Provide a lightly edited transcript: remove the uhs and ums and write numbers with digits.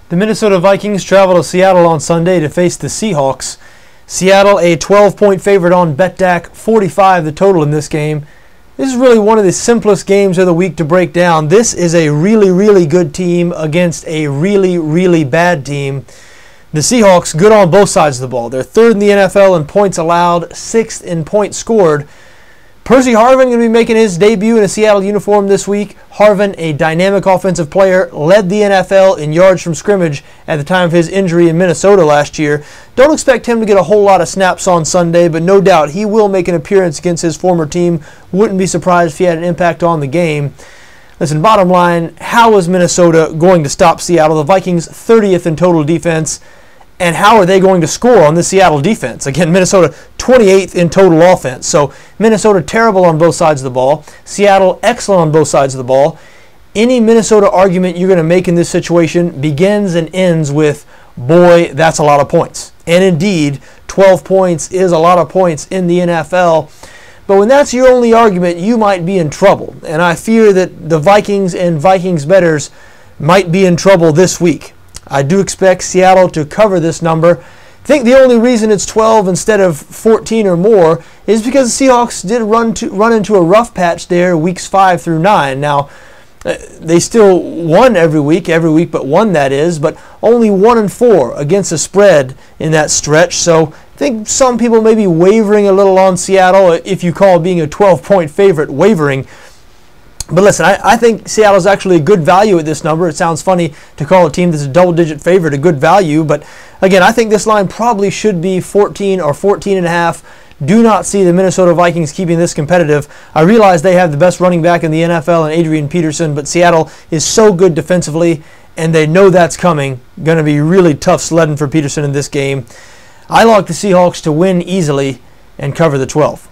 The Minnesota Vikings travel to Seattle on Sunday to face the Seahawks. Seattle a 12-point favorite on BETDAQ, 45 the total in this game. This is really one of the simplest games of the week to break down. This is a really good team against a really bad team. The Seahawks good on both sides of the ball. They're third in the NFL in points allowed, sixth in points scored. Percy Harvin going to be making his debut in a Seattle uniform this week. Harvin, a dynamic offensive player, led the NFL in yards from scrimmage at the time of his injury in Minnesota last year. Don't expect him to get a whole lot of snaps on Sunday, but no doubt he will make an appearance against his former team. Wouldn't be surprised if he had an impact on the game. Listen, bottom line, how is Minnesota going to stop Seattle? The Vikings 30th in total defense. And how are they going to score on the Seattle defense? Again, Minnesota 28th in total offense. So Minnesota terrible on both sides of the ball. Seattle excellent on both sides of the ball. Any Minnesota argument you're going to make in this situation begins and ends with, boy, that's a lot of points. And indeed, 12 points is a lot of points in the NFL. But when that's your only argument, you might be in trouble. And I fear that the Vikings and Vikings bettors might be in trouble this week. I do expect Seattle to cover this number. I think the only reason it's 12 instead of 14 or more is because the Seahawks did run into a rough patch there weeks 5 through 9. Now, they still won every week but one, that is, but only 1-4 against the spread in that stretch. So I think some people may be wavering a little on Seattle, if you call being a 12-point favorite wavering. But listen, I think Seattle's actually a good value at this number. It sounds funny to call a team that's a double-digit favorite a good value, but again, I think this line probably should be 14 or 14.5. Do not see the Minnesota Vikings keeping this competitive. I realize they have the best running back in the NFL in Adrian Peterson, but Seattle is so good defensively, and they know that's coming. Going to be really tough sledding for Peterson in this game. I like the Seahawks to win easily and cover the 12.